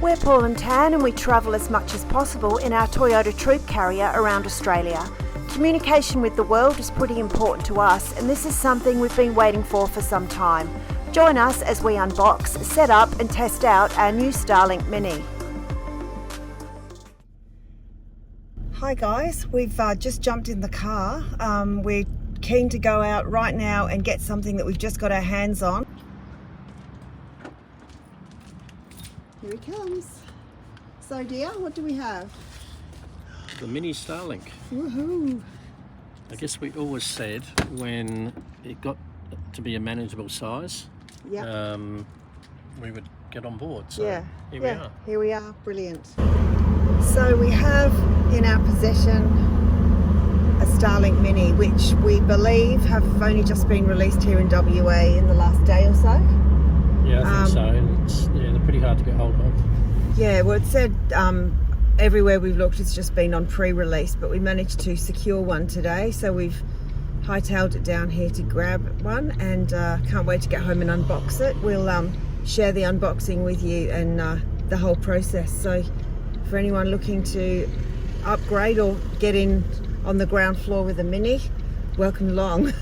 We're Paul and Tan and we travel as much as possible in our Toyota Troopcarrier around Australia. Communication with the world is pretty important to us and this is something we've been waiting for some time. Join us as we unbox, set up and test out our new Starlink Mini. Hi guys, we've just jumped in the car. We're keen to go out right now and get something that we've just got our hands on. Here he comes. So dear, what do we have? The Mini Starlink. Woohoo! I guess we always said when it got to be a manageable size, we would get on board. So yeah, here we are. Here we are, brilliant. So we have in our possession a Starlink Mini, which we believe have only just been released here in WA in the last day or so. Yeah, I think so. And they're pretty hard to get hold of. Yeah, well, it said everywhere we've looked it's just been on pre-release, but we managed to secure one today, so we've hightailed it down here to grab one and can't wait to get home and unbox it. We'll share the unboxing with you and the whole process. So for anyone looking to upgrade or get in on the ground floor with a Mini, welcome along.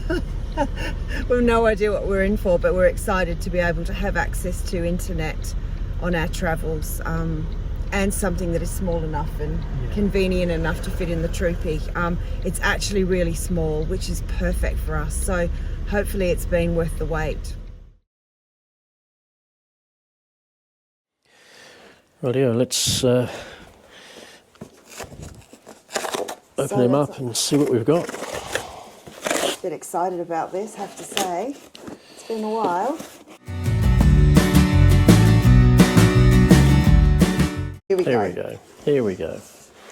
We've no idea what we're in for, but we're excited to be able to have access to internet on our travels and something that is small enough and convenient enough to fit in the Troopy. It's actually really small, which is perfect for us, so hopefully it's been worth the wait. Rightio, let's open them up and see what we've got. A bit excited about this, have to say. It's been a while. Here we go. Here we go.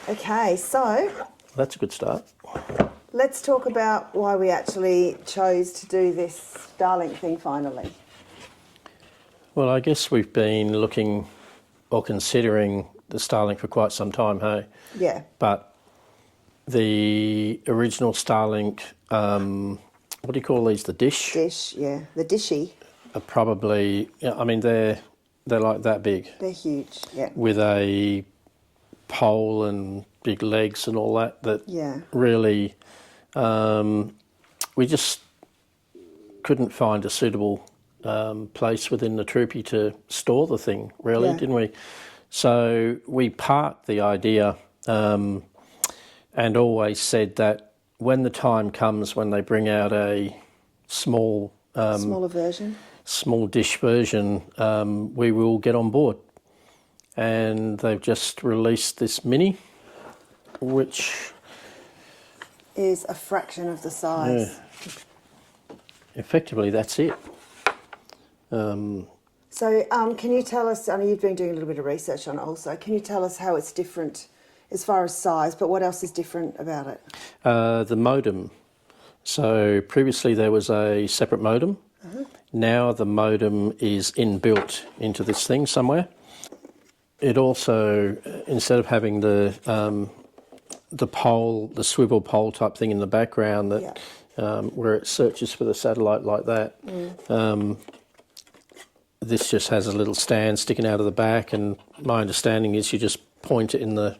Okay, so that's a good start. Let's talk about why we actually chose to do this Starlink thing finally. Well, I guess we've been looking or considering the Starlink for quite some time, hey? Yeah. But the original Starlink, what do you call these? The dish? Dish, yeah. The dishy. Are probably, I mean, they're like that big. They're huge, yeah. With a pole and big legs and all that. Yeah. Really, we just couldn't find a suitable place within the Troopy to store the thing, really, didn't we? So we parked the idea and always said that when the time comes when they bring out a smaller version, small dish version, we will get on board. And they've just released this Mini, which is a fraction of the size. Yeah. Effectively, that's it. So can you tell us, I know you've been doing a little bit of research on it also, can you tell us how it's different as far as size, but what else is different about it? The modem. So previously there was a separate modem. Now the modem is inbuilt into this thing somewhere. It also, instead of having the pole, the swivel pole type thing in the background that where it searches for the satellite like that, this just has a little stand sticking out of the back, and my understanding is you just point it in the,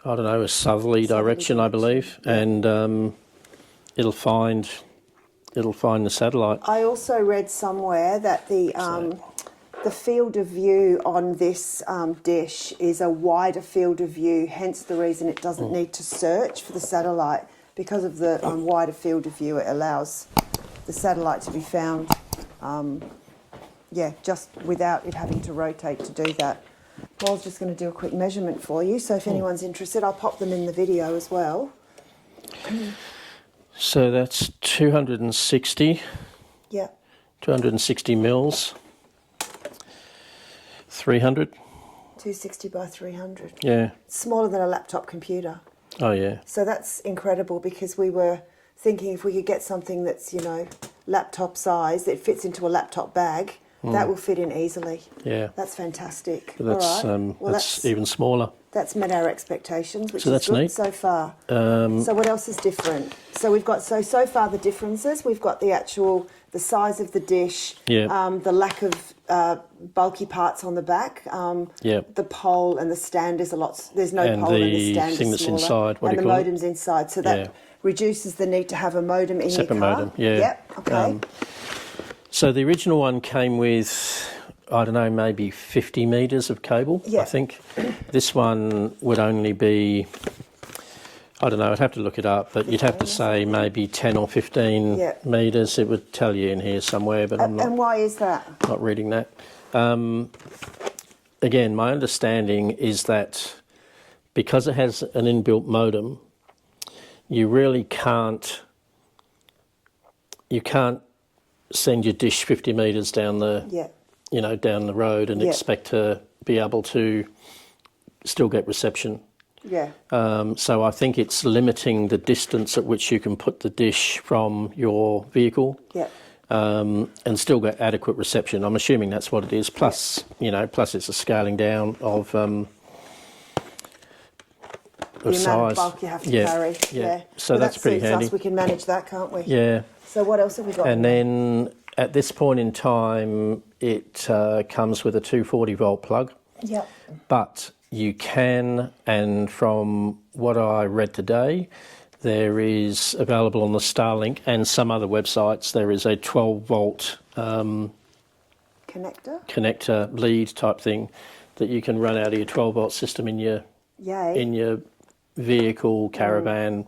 I don't know, a southerly direction, I believe, and it'll find the satellite. I also read somewhere that the field of view on this dish is a wider field of view, hence the reason it doesn't need to search for the satellite. Because of the wider field of view, it allows the satellite to be found, just without it having to rotate to do that. Paul's just going to do a quick measurement for you, so if anyone's interested, I'll pop them in the video as well. So that's 260. Yeah. 260 mils. 300. 260 by 300. Yeah. It's smaller than a laptop computer. Oh yeah. So that's incredible, because we were thinking if we could get something that's, you know, laptop size, that fits into a laptop bag, that will fit in easily. Yeah. That's fantastic. But that's, all right. Well, that's even smaller. That's met our expectations, which so is that's good neat. so far. So what else is different? So we've got, so far the differences, we've got the size of the dish, the lack of bulky parts on the back. The pole and the stand is a lot. There's no and pole and the stand is thing that's smaller. inside, what and do the you call modem's inside, so that reduces the need to have a modem in Separate your car. modem, yeah. Yep. Okay. So the original one came with, I don't know, maybe 50 metres of cable, I think. This one would only be, I don't know, I'd have to look it up, but you'd have to say maybe 10 or 15 metres. It would tell you in here somewhere, but I'm not. And why is that? Not reading that. Again, my understanding is that because it has an inbuilt modem, you really can't send your dish 50 metres down the down the road and expect to be able to still get reception. So I think it's limiting the distance at which you can put the dish from your vehicle and still get adequate reception. I'm assuming that's what it is. Plus, plus it's a scaling down of the size. amount of bulk you have to carry. So that's pretty handy. We can manage that, can't we? Yeah. So what else have we got? And then at this point in time, it comes with a 240 volt plug. But you can, and from what I read today, there is available on the Starlink and some other websites, there is a 12 volt connector lead type thing that you can run out of your 12 volt system in your vehicle, caravan,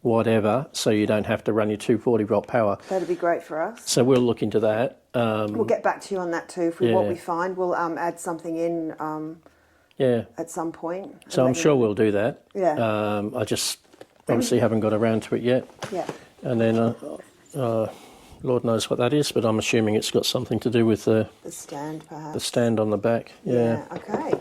whatever, so you don't have to run your 240 volt power. That'd be great for us. So we'll look into that. We'll get back to you on that too. What we find, we'll add something in at some point. So I'm sure we'll do that. I just obviously haven't got around to it yet. And then Lord knows what that is, but I'm assuming it's got something to do with the stand, perhaps. The stand on the back. Okay.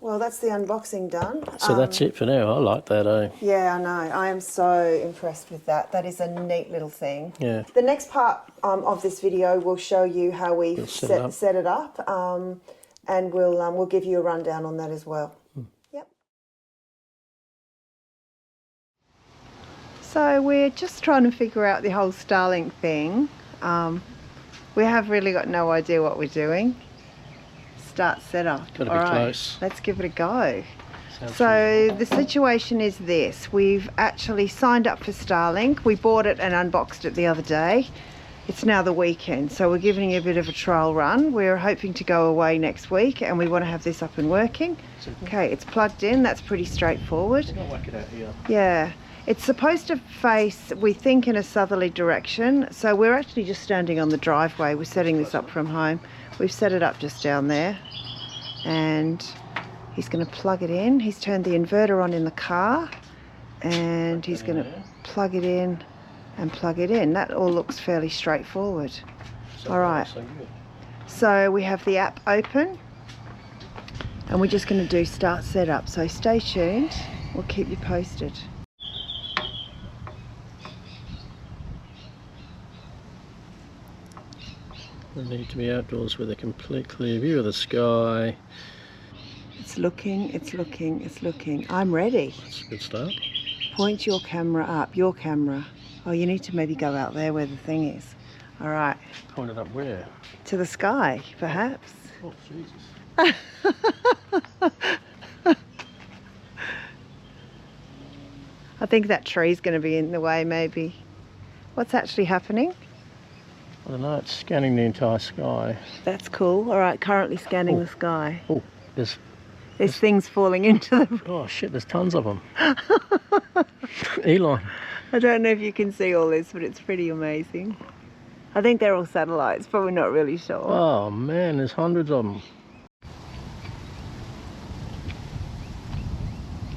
Well, that's the unboxing done. So that's it for now. I like that, eh? Yeah, I know. I am so impressed with that. That is a neat little thing. Yeah. The next part of this video will show you how we set it up, and we'll give you a rundown on that as well. Yep. So we're just trying to figure out the whole Starlink thing. We have really got no idea what we're doing. Start setup. Got to be close. Let's give it a go. So the situation is this: we've actually signed up for Starlink. We bought it and unboxed it the other day. It's now the weekend, so we're giving it a bit of a trial run. We're hoping to go away next week, and we want to have this up and working. Okay, it's plugged in. That's pretty straightforward. I'll whack it out here. Yeah. It's supposed to face, we think, in a southerly direction. So we're actually just standing on the driveway. We're setting this up from home. We've set it up just down there, and he's going to plug it in. He's turned the inverter on in the car, and he's going to plug it in and plug it in. That all looks fairly straightforward. All right. So we have the app open, and we're just going to do start setup. So stay tuned. We'll keep you posted. We need to be outdoors with a complete clear view of the sky. It's looking, it's looking, it's looking. I'm ready. That's a good start. Point your camera up, your camera. Oh, you need to maybe go out there where the thing is. All right. Point it up where? To the sky, perhaps. Oh, Jesus. I think that tree's going to be in the way, maybe. What's actually happening? I don't know, it's scanning the entire sky. That's cool. All right, currently scanning the sky. Oh, there's things falling into the... Oh, shit, there's tons of them. Elon. I don't know if you can see all this, but it's pretty amazing. I think they're all satellites, but we're not really sure. Oh, man, there's hundreds of them.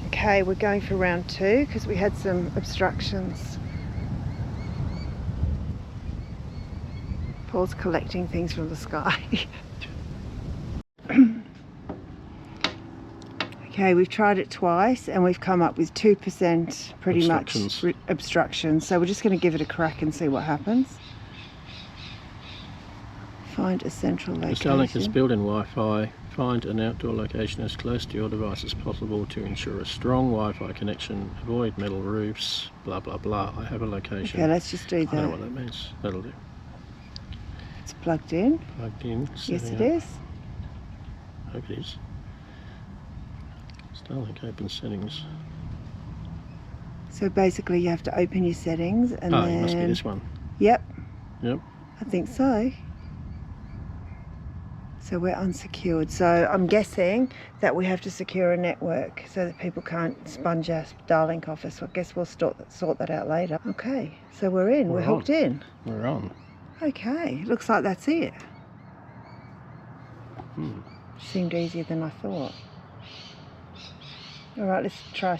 Okay, we're going for round 2 because we had some obstructions. Paul's collecting things from the sky. Okay, we've tried it twice and we've come up with 2% pretty much obstruction. So we're just going to give it a crack and see what happens. Find a central location. Starlink is built-in Wi-Fi. Find an outdoor location as close to your device as possible to ensure a strong Wi-Fi connection. Avoid metal roofs, blah, blah, blah. I have a location. Okay, let's just do that. I don't know what that means. That'll do. It's plugged in. Plugged in. Yes, it is. I hope it is. Starlink open settings. So basically you have to open your settings and then... it must be this one. Yep. Yep. I think so. So we're unsecured. So I'm guessing that we have to secure a network so that people can't sponge our Starlink off us. So I guess we'll sort that out later. Okay, so we're in. We're hooked in. We're on. Okay, looks like that's it. Hmm. Seemed easier than I thought. All right, let's try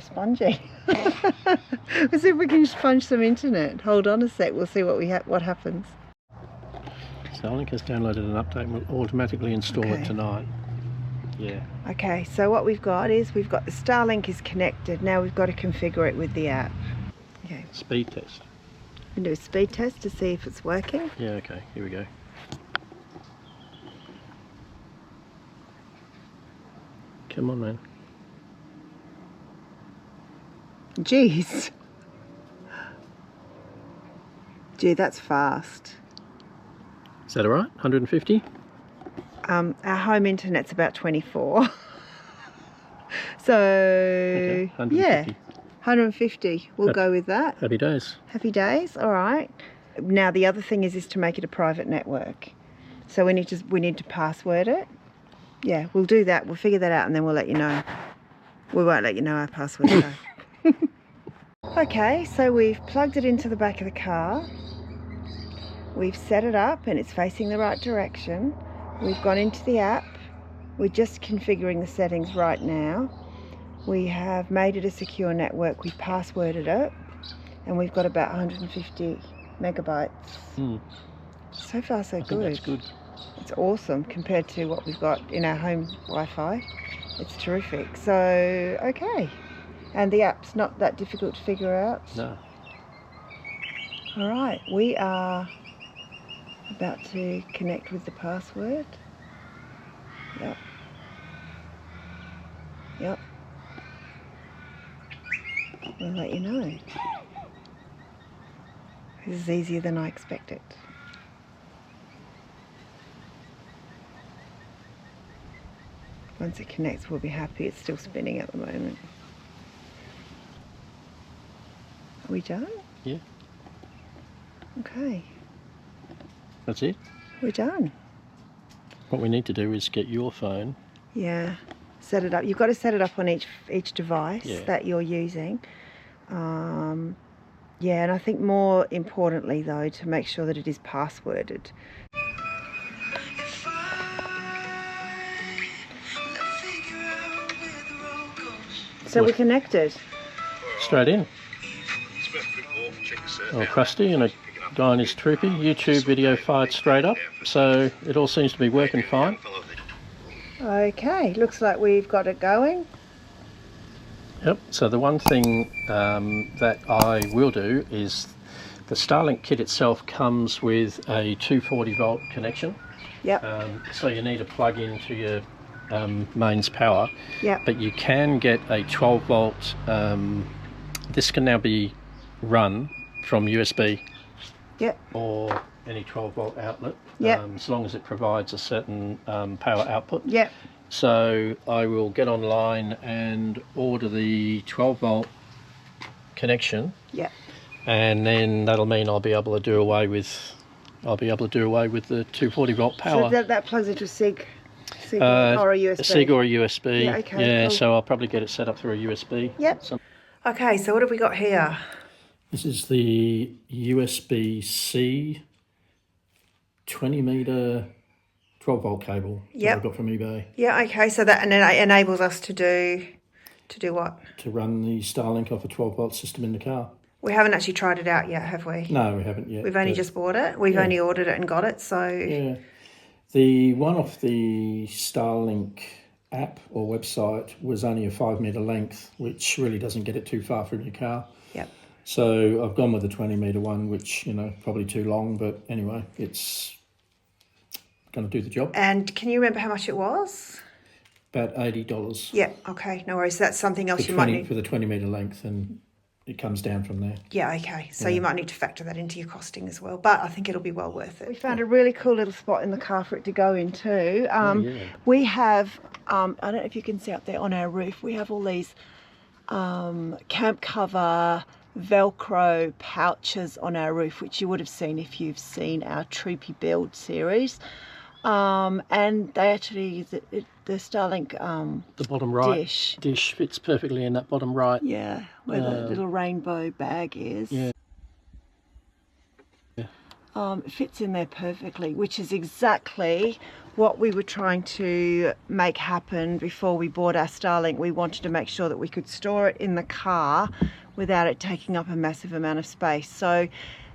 sponging. Let's see if we can sponge some internet. Hold on a sec. We'll see what happens. Starlink has downloaded an update and will automatically install it tonight. Yeah. Okay, so what we've got is the Starlink is connected. Now we've got to configure it with the app. Okay. Speed test. We can do a speed test to see if it's working. Yeah, okay, here we go. Come on, man. Jeez. Gee, that's fast. Is that all right? 150? Our home internet's about 24. So, Okay, 150. yeah, 150. We'll go with that. Happy days. Happy days, all right. Now the other thing is to make it a private network. So we need to password it. Yeah, we'll do that. We'll figure that out and then we'll let you know. We won't let you know our password though. Okay, so we've plugged it into the back of the car. We've set it up and it's facing the right direction. We've gone into the app. We're just configuring the settings right now. We have made it a secure network. We've passworded it and we've got about 150 megabytes. So far so good. That's good. It's awesome compared to what we've got in our home Wi-Fi. It's terrific. So, okay. And the app's not that difficult to figure out. No. All right, we are about to connect with the password. Yep. Yep. We'll let you know. This is easier than I expected. Once it connects, we'll be happy. It's still spinning at the moment. Are we done? Yeah. Okay. That's it? We're done. What we need to do is get your phone. Yeah. Set it up. You've got to set it up on each device that you're using. Yeah, and I think more importantly though, to make sure that it is passworded. So we're connected. Straight in. Oh, crusty and a guy in his troopy. YouTube video fired straight up, so it all seems to be working fine. Okay, looks like we've got it going. Yep, so the one thing that I will do is the Starlink kit itself comes with a 240 volt connection. Yep. So you need a plug into your mains power. Yep. But you can get a 12 volt, this can now be run from USB. Yep. Or any 12 volt outlet. Yep. As long as it provides a certain power output. Yep. So I will get online and order the 12 volt connection. Yep. And then that'll mean I'll be able to do away with the 240 volt power. So that plugs into a SIG or a USB. A SIG or a USB. Yeah, okay, yeah, cool. so I'll probably get it set up through a USB. Yep. Okay, so what have we got here? This is the USB-C 20 metre 12 volt cable that I got from eBay. Yeah, okay, so that enables us to do what? To run the Starlink off a 12 volt system in the car. We haven't actually tried it out yet, have we? No, we haven't yet. We've only just bought it. We've only ordered it and got it, so... Yeah. The one off the Starlink app or website was only a 5 metre length, which really doesn't get it too far from your car. Yep. So I've gone with the 20 metre one, which, you know, probably too long, but anyway, it's going to do the job. And can you remember how much it was? About $80. Yeah, okay, no worries. That's something else you might need. For the 20 metre length, and it comes down from there. Yeah, okay. So you might need to factor that into your costing as well, but I think it'll be well worth it. We found a really cool little spot in the car for it to go into. We have, I don't know if you can see up there on our roof, we have all these camp cover Velcro pouches on our roof, which you would have seen if you've seen our Troopy build series. And they actually, the Starlink the bottom right dish fits perfectly in that bottom right. Yeah, where the little rainbow bag is. Yeah. It fits in there perfectly, which is exactly what we were trying to make happen before we bought our Starlink. We wanted to make sure that we could store it in the car without it taking up a massive amount of space. So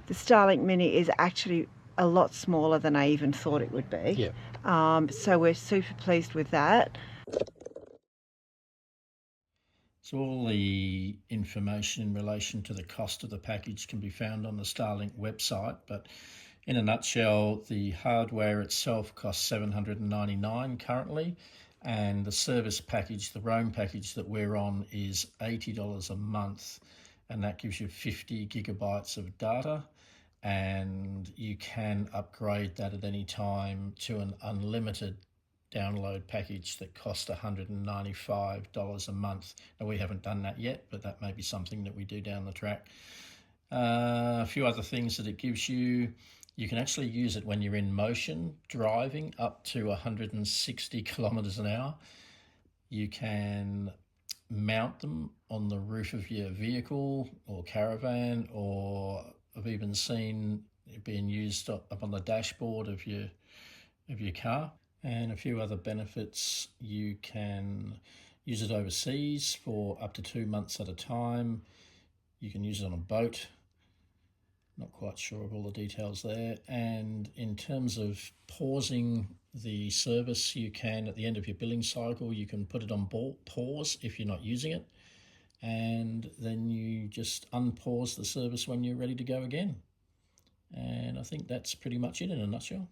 the Starlink Mini is actually a lot smaller than I even thought it would be. Yeah. So we're super pleased with that. So all the information in relation to the cost of the package can be found on the Starlink website, but in a nutshell, the hardware itself costs $799 currently, and the service package, the roam package that we're on, is $80 a month, and that gives you 50 gigabytes of data, and you can upgrade that at any time to an unlimited download package that costs $195 a month. Now, we haven't done that yet, but that may be something that we do down the track. A few other things that it gives you: you can actually use it when you're in motion, driving up to 160 kilometers an hour. You can mount them on the roof of your vehicle or caravan, or I've even seen it being used up on the dashboard of your car. And a few other benefits: you can use it overseas for up to 2 months at a time. You can use it on a boat. Not quite sure of all the details there. And in terms of pausing the service, you can, at the end of your billing cycle, you can put it on pause if you're not using it. And then you just unpause the service when you're ready to go again. And I think that's pretty much it in a nutshell.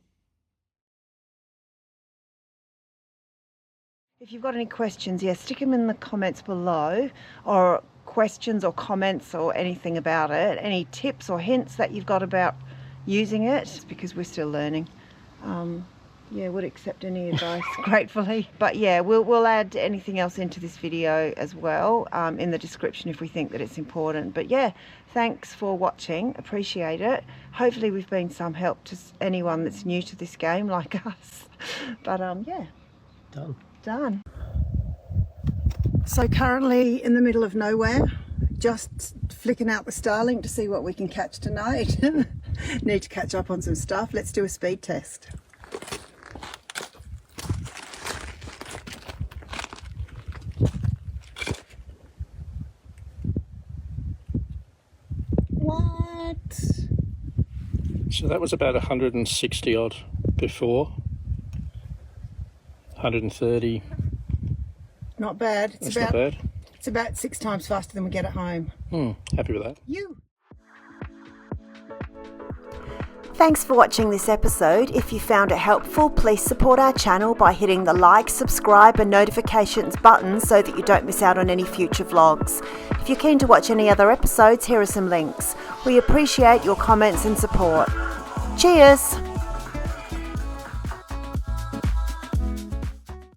If you've got any questions, stick them in the comments below, or questions or comments or anything about it. Any tips or hints that you've got about using it, it's because we're still learning. Would accept any advice gratefully. But yeah, we'll add anything else into this video as well in the description if we think that it's important. But yeah, thanks for watching, appreciate it. Hopefully we've been some help to anyone that's new to this game like us. But yeah, done. So currently in the middle of nowhere, just flicking out the Starlink to see what we can catch tonight. Need to catch up on some stuff. Let's do a speed test. What? So that was about 160 odd before. 130. Not bad. That's not bad. It's about 6 times faster than we get at home. Happy with that. Thanks for watching this episode. If you found it helpful, please support our channel by hitting the like, subscribe and notifications button so that you don't miss out on any future vlogs. If you're keen to watch any other episodes, here are some links. We appreciate your comments and support. Cheers!